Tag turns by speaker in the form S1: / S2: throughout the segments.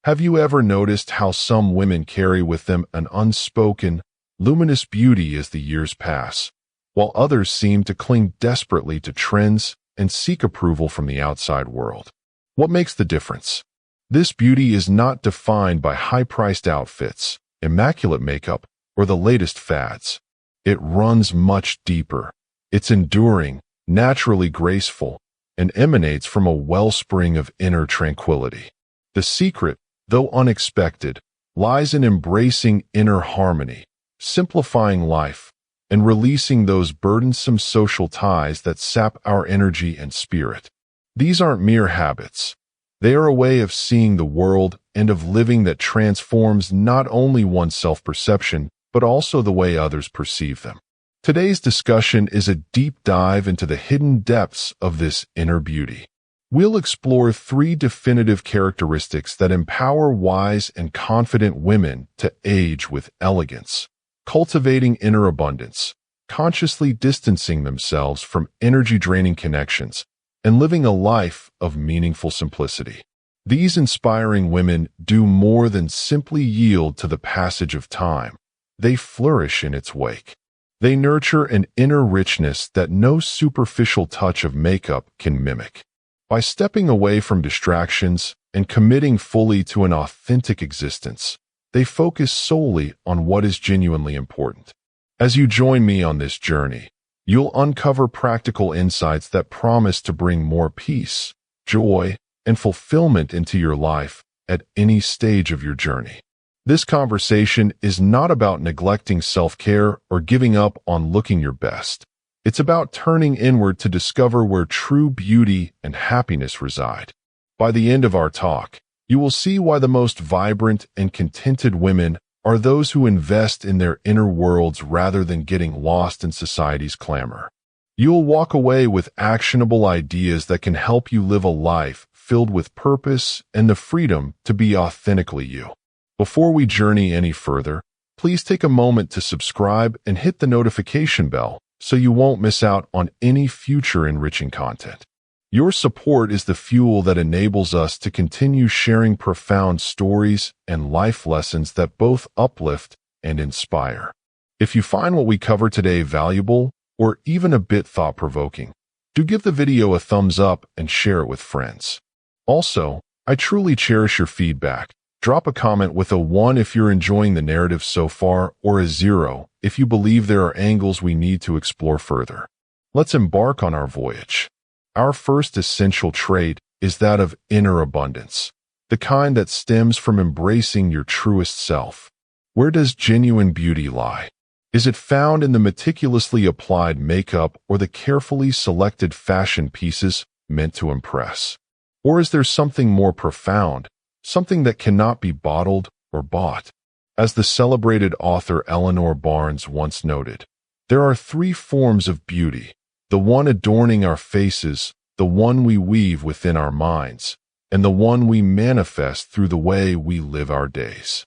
S1: Have you ever noticed how some women carry with them an unspoken, luminous beauty as the years pass, while others seem to cling desperately to trends and seek approval from the outside world? What makes the difference? This beauty is not defined by high-priced outfits, immaculate makeup, or the latest fads. It runs much deeper. It's enduring, naturally graceful, and emanates from a wellspring of inner tranquility. The secret, though unexpected, lies in embracing inner harmony, simplifying life, and releasing those burdensome social ties that sap our energy and spirit. These aren't mere habits. They are a way of seeing the world and of living that transforms not only one's self-perception, but also the way others perceive them. Today's discussion is a deep dive into the hidden depths of this inner beauty. We'll explore 3 definitive characteristics that empower wise and confident women to age with elegance, cultivating inner abundance, consciously distancing themselves from energy-draining connections, and living a life of meaningful simplicity. These inspiring women do more than simply yield to the passage of time. They flourish in its wake. They nurture an inner richness that no superficial touch of makeup can mimic. By stepping away from distractions and committing fully to an authentic existence, they focus solely on what is genuinely important. As you join me on this journey, you'll uncover practical insights that promise to bring more peace, joy, and fulfillment into your life at any stage of your journey. This conversation is not about neglecting self-care or giving up on looking your best. It's about turning inward to discover where true beauty and happiness reside. By the end of our talk, you will see why the most vibrant and contented women are those who invest in their inner worlds rather than getting lost in society's clamor. You'll walk away with actionable ideas that can help you live a life filled with purpose and the freedom to be authentically you. Before we journey any further, please take a moment to subscribe and hit the notification bell so you won't miss out on any future enriching content. Your support is the fuel that enables us to continue sharing profound stories and life lessons that both uplift and inspire. If you find what we cover today valuable or even a bit thought-provoking, do give the video a thumbs up and share it with friends. Also, I truly cherish your feedback. Drop a comment with a 1 if you're enjoying the narrative so far, or a 0 if you believe there are angles we need to explore further. Let's embark on our voyage. Our first essential trait is that of inner abundance, the kind that stems from embracing your truest self. Where does genuine beauty lie? Is it found in the meticulously applied makeup or the carefully selected fashion pieces meant to impress? Or is there something more profound, something that cannot be bottled or bought? As the celebrated author Eleanor Barnes once noted, there are 3 forms of beauty: the one adorning our faces, the one we weave within our minds, and the one we manifest through the way we live our days.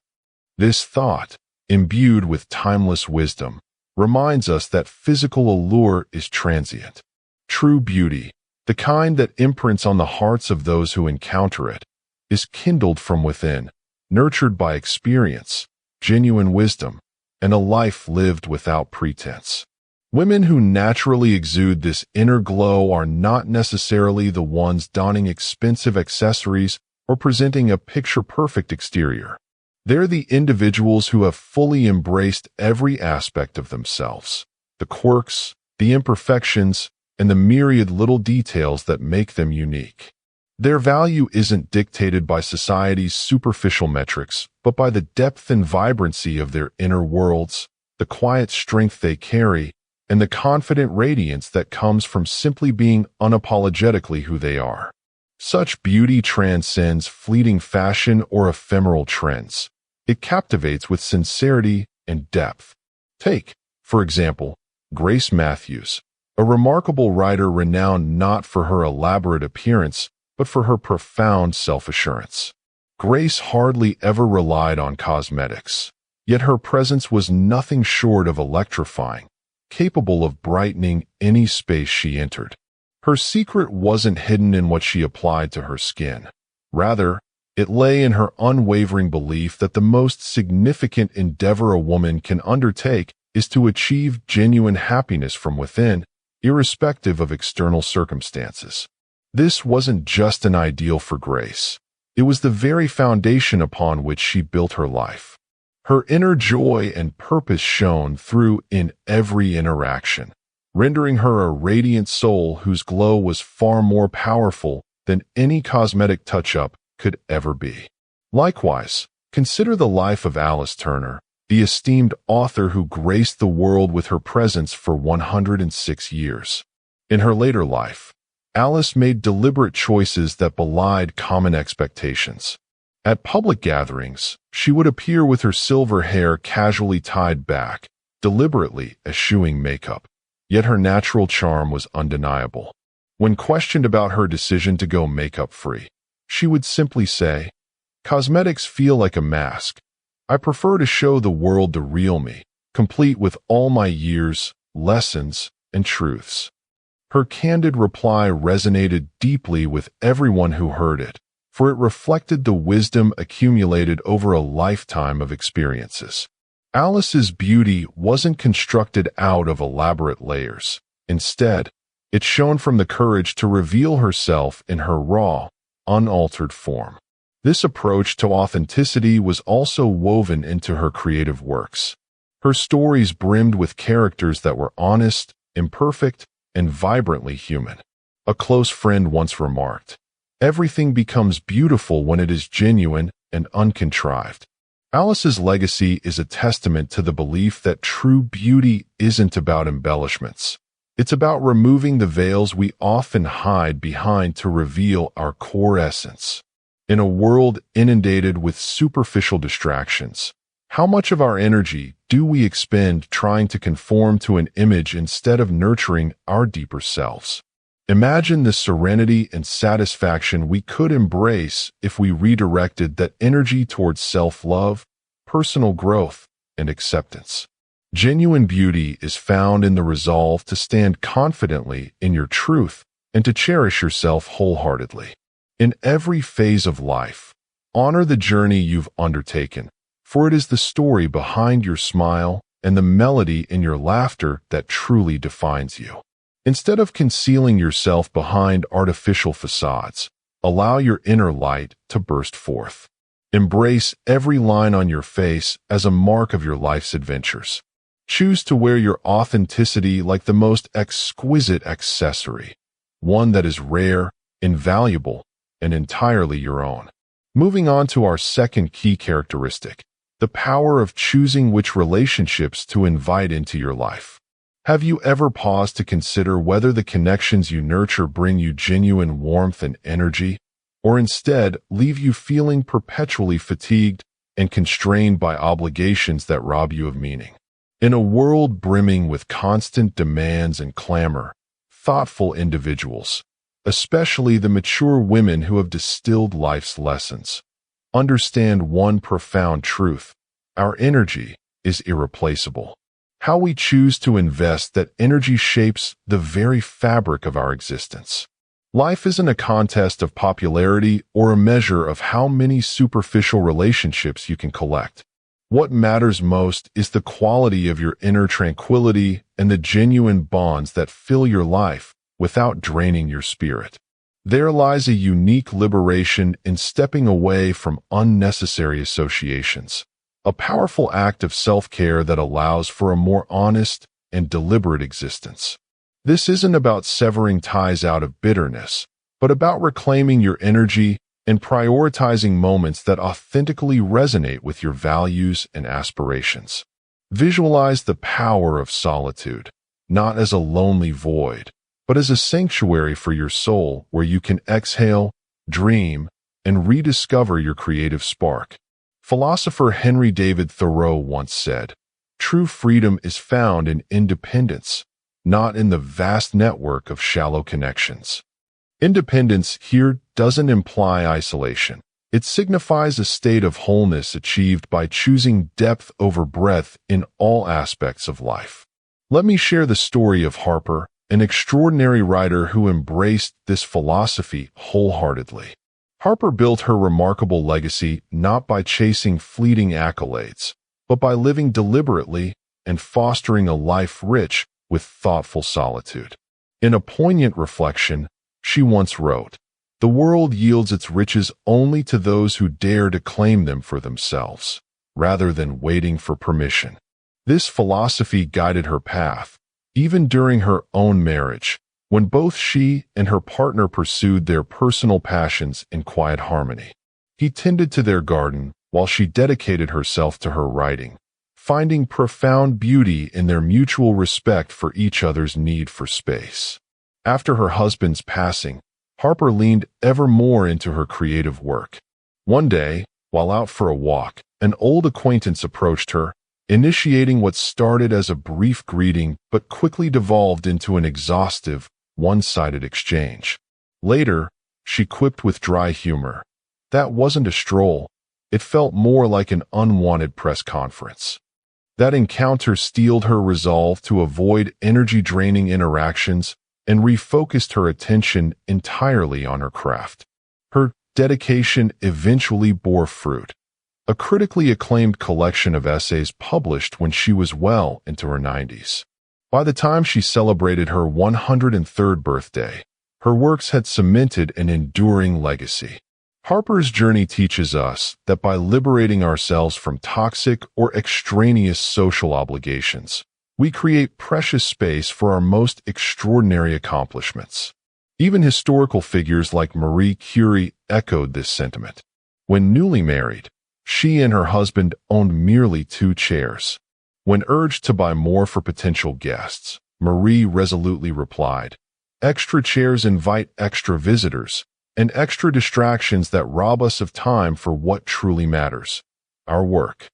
S1: This thought, imbued with timeless wisdom, reminds us that physical allure is transient. True beauty, the kind that imprints on the hearts of those who encounter it, is kindled from within, nurtured by experience, genuine wisdom, and a life lived without pretense. Women who naturally exude this inner glow are not necessarily the ones donning expensive accessories or presenting a picture-perfect exterior. They're the individuals who have fully embraced every aspect of themselves, the quirks, the imperfections, and the myriad little details that make them unique. Their value isn't dictated by society's superficial metrics, but by the depth and vibrancy of their inner worlds, the quiet strength they carry, and the confident radiance that comes from simply being unapologetically who they are. Such beauty transcends fleeting fashion or ephemeral trends. It captivates with sincerity and depth. Take, for example, Grace Matthews, a remarkable writer renowned not for her elaborate appearance, but for her profound self-assurance. Grace hardly ever relied on cosmetics, yet her presence was nothing short of electrifying, capable of brightening any space she entered. Her secret wasn't hidden in what she applied to her skin. Rather, It lay in her unwavering belief that the most significant endeavor a woman can undertake is to achieve genuine happiness from within, irrespective of external circumstances. This wasn't just an ideal for Grace. It was the very foundation upon which she built her life. Her inner joy and purpose shone through in every interaction, rendering her a radiant soul whose glow was far more powerful than any cosmetic touch-up could ever be. Likewise, consider the life of Alice Turner, the esteemed author who graced the world with her presence for 106 years. In her later life, Alice made deliberate choices that belied common expectations. At public gatherings, she would appear with her silver hair casually tied back, deliberately eschewing makeup. Yet her natural charm was undeniable. When questioned about her decision to go makeup-free, she would simply say, "Cosmetics feel like a mask. I prefer to show the world the real me, complete with all my years, lessons, and truths." Her candid reply resonated deeply with everyone who heard it, for it reflected the wisdom accumulated over a lifetime of experiences. Alice's beauty wasn't constructed out of elaborate layers. Instead, it shone from the courage to reveal herself in her raw, unaltered form. This approach to authenticity was also woven into her creative works. Her stories brimmed with characters that were honest, imperfect, and vibrantly human. A close friend once remarked, "Everything becomes beautiful when it is genuine and uncontrived." Alice's legacy is a testament to the belief that true beauty isn't about embellishments. It's about removing the veils we often hide behind to reveal our core essence. In a world inundated with superficial distractions, how much of our energy do we expend trying to conform to an image instead of nurturing our deeper selves? Imagine the serenity and satisfaction we could embrace if we redirected that energy towards self-love, personal growth, and acceptance. Genuine beauty is found in the resolve to stand confidently in your truth and to cherish yourself wholeheartedly. In every phase of life, honor the journey you've undertaken, for it is the story behind your smile and the melody in your laughter that truly defines you. Instead of concealing yourself behind artificial facades, allow your inner light to burst forth. Embrace every line on your face as a mark of your life's adventures. Choose to wear your authenticity like the most exquisite accessory, one that is rare, invaluable, and entirely your own. Moving on to our second key characteristic, the power of choosing which relationships to invite into your life. Have you ever paused to consider whether the connections you nurture bring you genuine warmth and energy, or instead leave you feeling perpetually fatigued and constrained by obligations that rob you of meaning? In a world brimming with constant demands and clamor, thoughtful individuals, especially the mature women who have distilled life's lessons, understand one profound truth: our energy is irreplaceable. How we choose to invest that energy shapes the very fabric of our existence. Life isn't a contest of popularity or a measure of how many superficial relationships you can collect. What matters most is the quality of your inner tranquility and the genuine bonds that fill your life without draining your spirit. There lies a unique liberation in stepping away from unnecessary associations, a powerful act of self-care that allows for a more honest and deliberate existence. This isn't about severing ties out of bitterness, but about reclaiming your energy and prioritizing moments that authentically resonate with your values and aspirations. Visualize the power of solitude, not as a lonely void, but as a sanctuary for your soul where you can exhale, dream, and rediscover your creative spark. Philosopher Henry David Thoreau once said, "True freedom is found in independence, not in the vast network of shallow connections." Independence here doesn't imply isolation. It signifies a state of wholeness achieved by choosing depth over breadth in all aspects of life. Let me share the story of Harper, an extraordinary writer who embraced this philosophy wholeheartedly. Harper built her remarkable legacy not by chasing fleeting accolades, but by living deliberately and fostering a life rich with thoughtful solitude. In a poignant reflection, she once wrote, "The world yields its riches only to those who dare to claim them for themselves, rather than waiting for permission." This philosophy guided her path, even during her own marriage, when both she and her partner pursued their personal passions in quiet harmony. He tended to their garden while she dedicated herself to her writing, finding profound beauty in their mutual respect for each other's need for space. After her husband's passing, Harper leaned ever more into her creative work. One day, while out for a walk, an old acquaintance approached her, initiating what started as a brief greeting but quickly devolved into an exhaustive, one-sided exchange. Later, she quipped with dry humor, "That wasn't a stroll. It felt more like an unwanted press conference." That encounter steeled her resolve to avoid energy-draining interactions and refocused her attention entirely on her craft. Her dedication eventually bore fruit. A critically acclaimed collection of essays published when she was well into her 90s. By the time she celebrated her 103rd birthday, her works had cemented an enduring legacy. Harper's journey teaches us that by liberating ourselves from toxic or extraneous social obligations, we create precious space for our most extraordinary accomplishments. Even historical figures like Marie Curie echoed this sentiment. When newly married, she and her husband owned merely 2 chairs. When urged to buy more for potential guests, Marie resolutely replied, "Extra chairs invite extra visitors, and extra distractions that rob us of time for what truly matters, our work."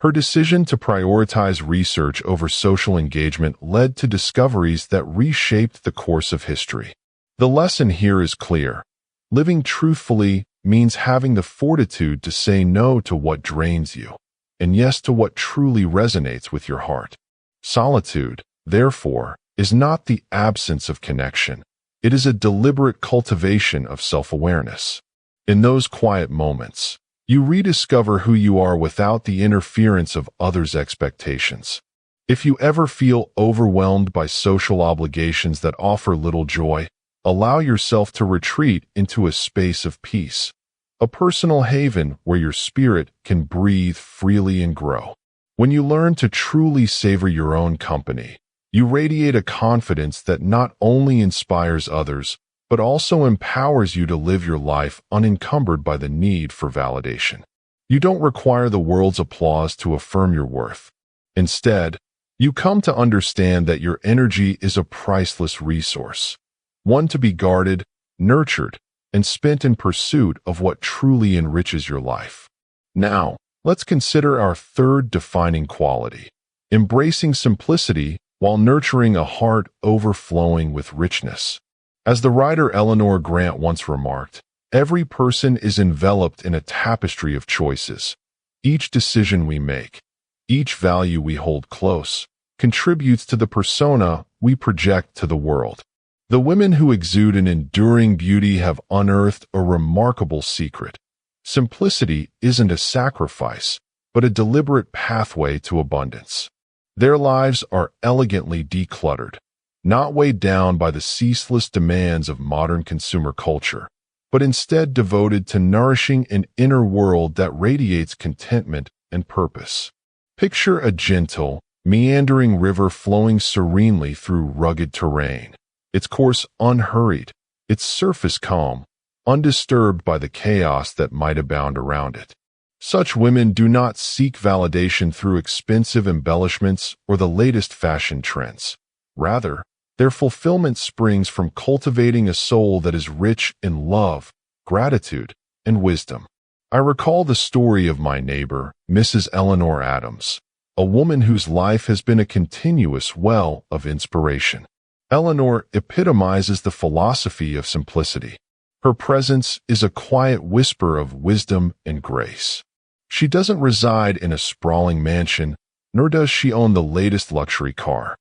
S1: Her decision to prioritize research over social engagement led to discoveries that reshaped the course of history. The lesson here is clear. Living truthfully means having the fortitude to say no to what drains you, and yes to what truly resonates with your heart. Solitude, therefore, is not the absence of connection. It is a deliberate cultivation of self-awareness. In those quiet moments, you rediscover who you are without the interference of others' expectations. If you ever feel overwhelmed by social obligations that offer little joy, allow yourself to retreat into a space of peace, a personal haven where your spirit can breathe freely and grow. When you learn to truly savor your own company, you radiate a confidence that not only inspires others, but also empowers you to live your life unencumbered by the need for validation. You don't require the world's applause to affirm your worth. Instead, you come to understand that your energy is a priceless resource, one to be guarded, nurtured, and spent in pursuit of what truly enriches your life. Now, let's consider our third defining quality, embracing simplicity while nurturing a heart overflowing with richness. As the writer Eleanor Grant once remarked, every person is enveloped in a tapestry of choices. Each decision we make, each value we hold close, contributes to the persona we project to the world. The women who exude an enduring beauty have unearthed a remarkable secret. Simplicity isn't a sacrifice, but a deliberate pathway to abundance. Their lives are elegantly decluttered, not weighed down by the ceaseless demands of modern consumer culture, but instead devoted to nourishing an inner world that radiates contentment and purpose. Picture a gentle, meandering river flowing serenely through rugged terrain, its course unhurried, its surface calm, undisturbed by the chaos that might abound around it. Such women do not seek validation through expensive embellishments or the latest fashion trends. Rather, their fulfillment springs from cultivating a soul that is rich in love, gratitude, and wisdom. I recall the story of my neighbor, Mrs. Eleanor Adams, a woman whose life has been a continuous well of inspiration. Eleanor epitomizes the philosophy of simplicity. Her presence is a quiet whisper of wisdom and grace. She doesn't reside in a sprawling mansion, nor does she own the latest luxury car.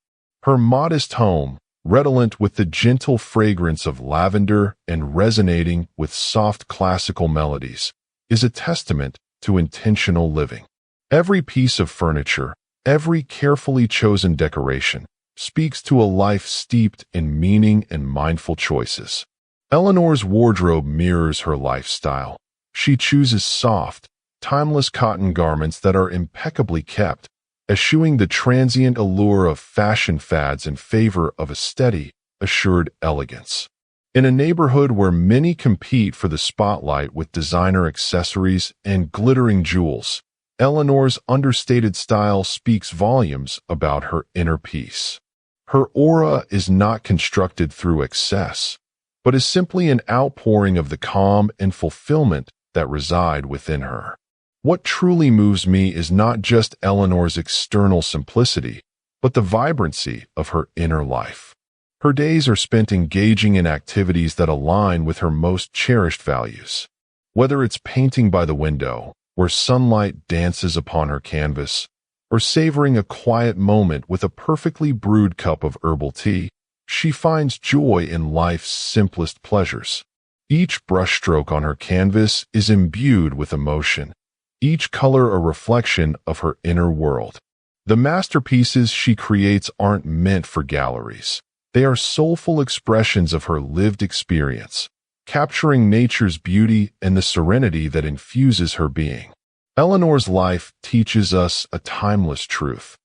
S1: Her modest home, redolent with the gentle fragrance of lavender and resonating with soft classical melodies, is a testament to intentional living. Every piece of furniture, every carefully chosen decoration, speaks to a life steeped in meaning and mindful choices. Eleanor's wardrobe mirrors her lifestyle. She chooses soft, timeless cotton garments that are impeccably kept, eschewing the transient allure of fashion fads in favor of a steady, assured elegance. In a neighborhood where many compete for the spotlight with designer accessories and glittering jewels, Eleanor's understated style speaks volumes about her inner peace. Her aura is not constructed through excess, but is simply an outpouring of the calm and fulfillment that reside within her. What truly moves me is not just Eleanor's external simplicity, but the vibrancy of her inner life. Her days are spent engaging in activities that align with her most cherished values. Whether it's painting by the window, where sunlight dances upon her canvas, or savoring a quiet moment with a perfectly brewed cup of herbal tea, she finds joy in life's simplest pleasures. Each brushstroke on her canvas is imbued with emotion, each color a reflection of her inner world. The masterpieces she creates aren't meant for galleries. They are soulful expressions of her lived experience, capturing nature's beauty and the serenity that infuses her being. Eleanor's life teaches us a timeless truth.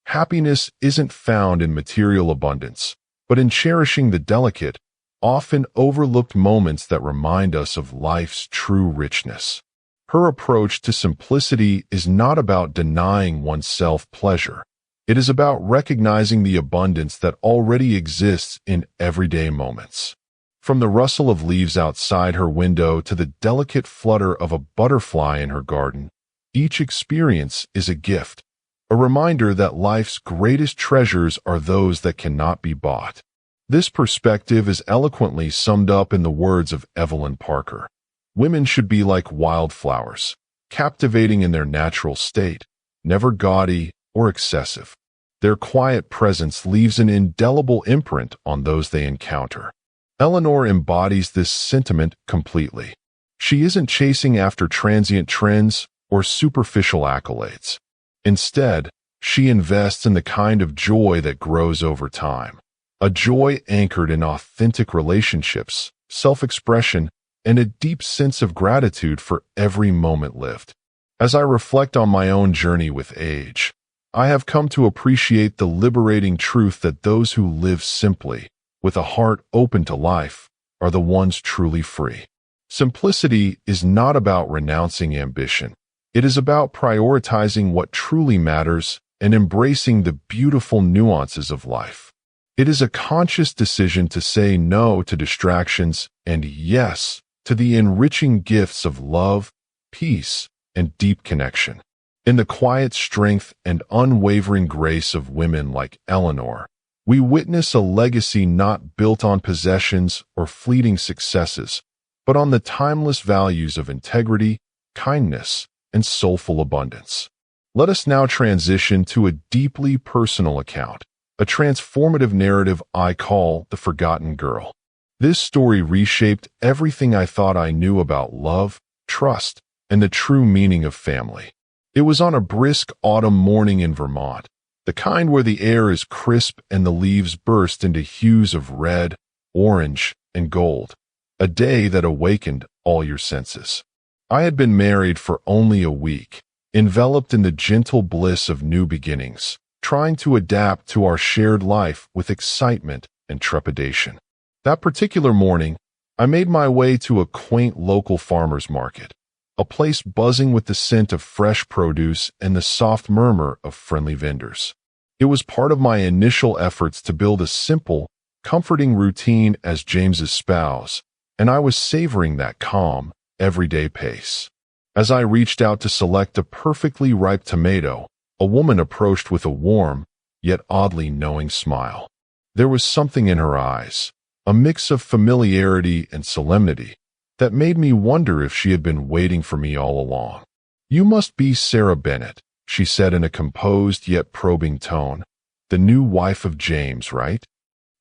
S1: Happiness isn't found in material abundance, but in cherishing the delicate, often overlooked moments that remind us of life's true richness. Her approach to simplicity is not about denying oneself pleasure. It is about recognizing the abundance that already exists in everyday moments. From the rustle of leaves outside her window to the delicate flutter of a butterfly in her garden, each experience is a gift, a reminder that life's greatest treasures are those that cannot be bought. This perspective is eloquently summed up in the words of Evelyn Parker. Women should be like wildflowers, captivating in their natural state, never gaudy or excessive. Their quiet presence leaves an indelible imprint on those they encounter. Eleanor embodies this sentiment completely. She isn't chasing after transient trends or superficial accolades. Instead, she invests in the kind of joy that grows over time, a joy anchored in authentic relationships, self-expression, and a deep sense of gratitude for every moment lived. As I reflect on my own journey with age, I have come to appreciate the liberating truth that those who live simply, with a heart open to life, are the ones truly free. Simplicity is not about renouncing ambition. It is about prioritizing what truly matters and embracing the beautiful nuances of life. It is a conscious decision to say no to distractions and yes to the enriching gifts of love, peace, and deep connection. In the quiet strength and unwavering grace of women like Eleanor, we witness a legacy not built on possessions or fleeting successes, but on the timeless values of integrity, kindness, and soulful abundance. Let us now transition to a deeply personal account, a transformative narrative I call The Forgotten Girl. This story reshaped everything I thought I knew about love, trust, and the true meaning of family. It was on a brisk autumn morning in Vermont, the kind where the air is crisp and the leaves burst into hues of red, orange, and gold, a day that awakened all your senses. I had been married for only a week, enveloped in the gentle bliss of new beginnings, trying to adapt to our shared life with excitement and trepidation. That particular morning, I made my way to a quaint local farmer's market, a place buzzing with the scent of fresh produce and the soft murmur of friendly vendors. It was part of my initial efforts to build a simple, comforting routine as James's spouse, and I was savoring that calm, everyday pace. As I reached out to select a perfectly ripe tomato, a woman approached with a warm, yet oddly knowing smile. There was something in her eyes, a mix of familiarity and solemnity, that made me wonder if she had been waiting for me all along. "You must be Sarah Bennett," she said in a composed yet probing tone. "The new wife of James, right?"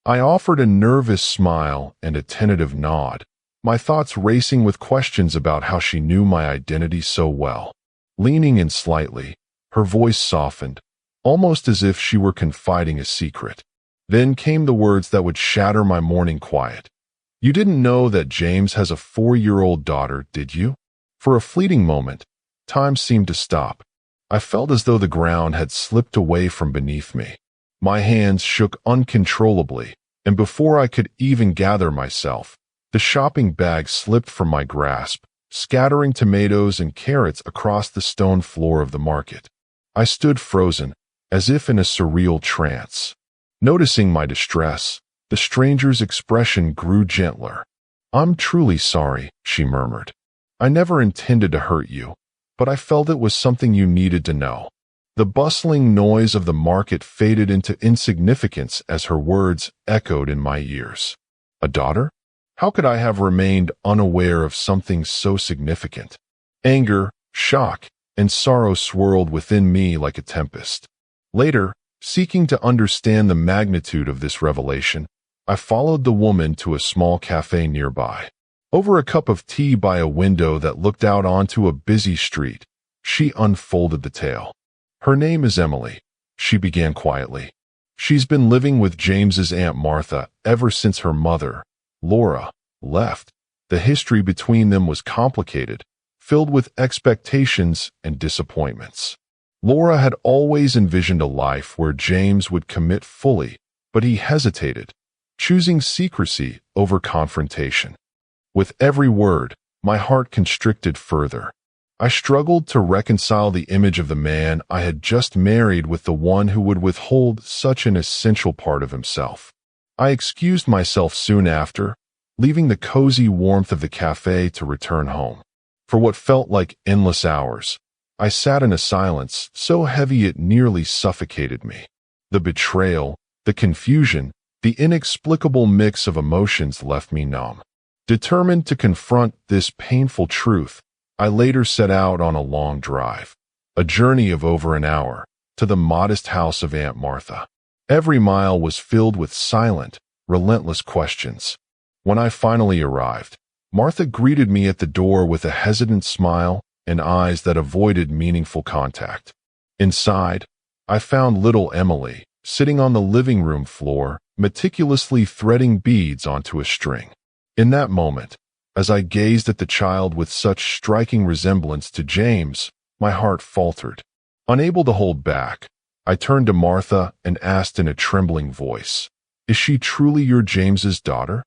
S1: I offered a nervous smile and a tentative nod, my thoughts racing with questions about how she knew my identity so well. Leaning in slightly, her voice softened, almost as if she were confiding a secret. Then came the words that would shatter my morning quiet. "You didn't know that James has a 4-year-old daughter, did you?" For a fleeting moment, time seemed to stop. I felt as though the ground had slipped away from beneath me. My hands shook uncontrollably, and before I could even gather myself, the shopping bag slipped from my grasp, scattering tomatoes and carrots across the stone floor of the market. I stood frozen, as if in a surreal trance. Noticing my distress, the stranger's expression grew gentler. "I'm truly sorry," she murmured. "I never intended to hurt you, but I felt it was something you needed to know." The bustling noise of the market faded into insignificance as her words echoed in my ears. A daughter? How could I have remained unaware of something so significant? Anger, shock, and sorrow swirled within me like a tempest. Later, seeking to understand the magnitude of this revelation, I followed the woman to a small cafe nearby. Over a cup of tea by a window that looked out onto a busy street, she unfolded the tale. "Her name is Emily," she began quietly. "She's been living with James's Aunt Martha ever since her mother, Laura, left. The history between them was complicated, filled with expectations and disappointments. Laura had always envisioned a life where James would commit fully, but he hesitated, choosing secrecy over confrontation. With every word, my heart constricted further. I struggled to reconcile the image of the man I had just married with the one who would withhold such an essential part of himself. I excused myself soon after, leaving the cozy warmth of the cafe to return home. For what felt like endless hours, I sat in a silence so heavy it nearly suffocated me. The betrayal, the confusion, the inexplicable mix of emotions left me numb. Determined to confront this painful truth, I later set out on a long drive, a journey of over an hour, to the modest house of Aunt Martha. Every mile was filled with silent, relentless questions. When I finally arrived, Martha greeted me at the door with a hesitant smile and eyes that avoided meaningful contact. Inside, I found little Emily, sitting on the living room floor, meticulously threading beads onto a string. In that moment, as I gazed at the child with such striking resemblance to James, my heart faltered. Unable to hold back, I turned to Martha and asked in a trembling voice, "Is she truly your James's daughter?"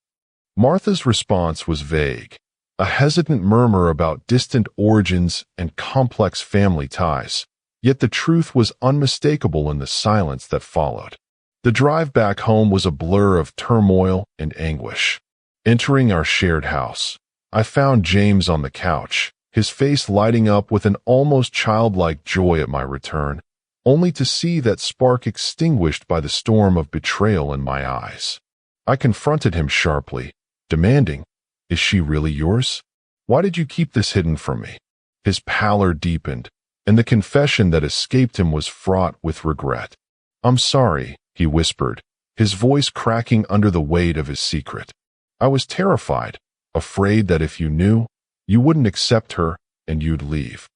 S1: Martha's response was vague, a hesitant murmur about distant origins and complex family ties, yet the truth was unmistakable in the silence that followed. The drive back home was a blur of turmoil and anguish. Entering our shared house, I found James on the couch, his face lighting up with an almost childlike joy at my return, only to see that spark extinguished by the storm of betrayal in my eyes. I confronted him sharply, demanding, "Is she really yours? Why did you keep this hidden from me?" His pallor deepened, and the confession that escaped him was fraught with regret. "I'm sorry," he whispered, his voice cracking under the weight of his secret. "I was terrified, afraid that if you knew, you wouldn't accept her and you'd leave."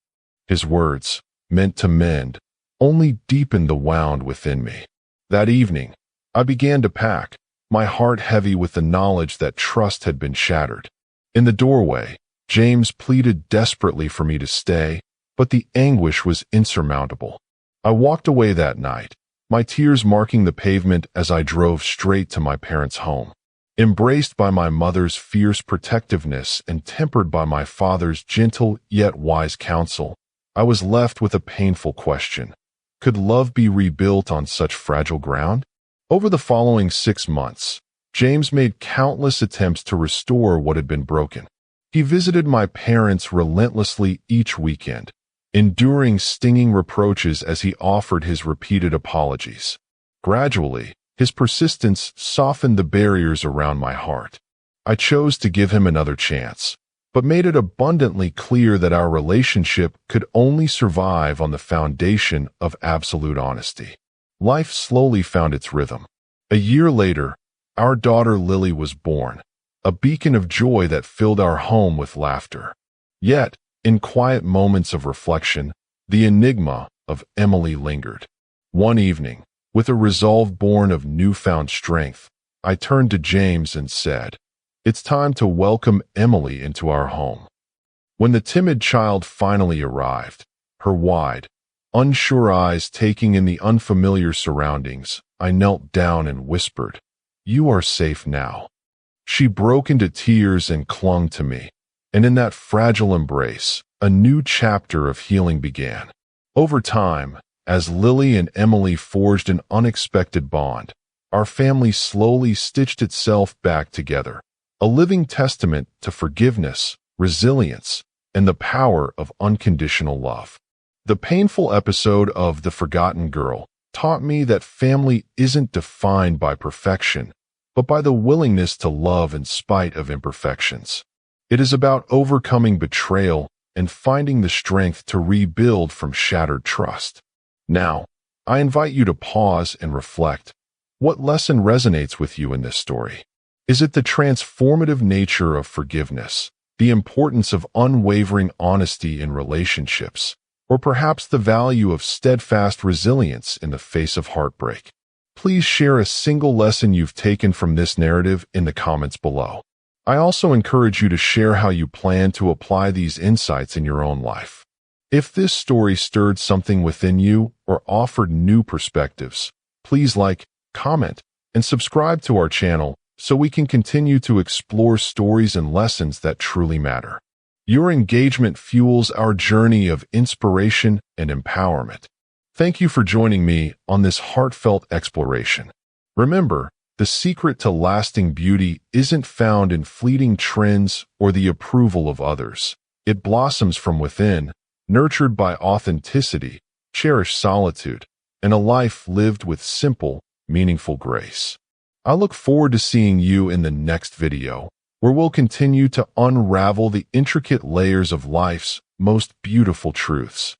S1: His words, meant to mend, only deepened the wound within me. That evening, I began to pack, my heart heavy with the knowledge that trust had been shattered. In the doorway, James pleaded desperately for me to stay, but the anguish was insurmountable. I walked away that night, my tears marking the pavement as I drove straight to my parents' home. Embraced by my mother's fierce protectiveness and tempered by my father's gentle yet wise counsel, I was left with a painful question. Could love be rebuilt on such fragile ground? Over the following 6 months, James made countless attempts to restore what had been broken. He visited my parents relentlessly each weekend, enduring stinging reproaches as he offered his repeated apologies. Gradually, his persistence softened the barriers around my heart. I chose to give him another chance, but made it abundantly clear that our relationship could only survive on the foundation of absolute honesty. Life slowly found its rhythm. A year later, our daughter Lily was born, a beacon of joy that filled our home with laughter. Yet, in quiet moments of reflection, the enigma of Emily lingered. One evening, with a resolve born of newfound strength, I turned to James and said, "It's time to welcome Emily into our home." When the timid child finally arrived, her wide, unsure eyes taking in the unfamiliar surroundings, I knelt down and whispered, "You are safe now." She broke into tears and clung to me, and in that fragile embrace, a new chapter of healing began. Over time, as Lily and Emily forged an unexpected bond, our family slowly stitched itself back together, a living testament to forgiveness, resilience, and the power of unconditional love. The painful episode of The Forgotten Girl taught me that family isn't defined by perfection, but by the willingness to love in spite of imperfections. It is about overcoming betrayal and finding the strength to rebuild from shattered trust. Now, I invite you to pause and reflect. What lesson resonates with you in this story? Is it the transformative nature of forgiveness, the importance of unwavering honesty in relationships, or perhaps the value of steadfast resilience in the face of heartbreak? Please share a single lesson you've taken from this narrative in the comments below. I also encourage you to share how you plan to apply these insights in your own life. If this story stirred something within you or offered new perspectives, please like, comment, and subscribe to our channel so we can continue to explore stories and lessons that truly matter. Your engagement fuels our journey of inspiration and empowerment. Thank you for joining me on this heartfelt exploration. Remember, the secret to lasting beauty isn't found in fleeting trends or the approval of others. It blossoms from within, nurtured by authenticity, cherished solitude, and a life lived with simple, meaningful grace. I look forward to seeing you in the next video, where we'll continue to unravel the intricate layers of life's most beautiful truths.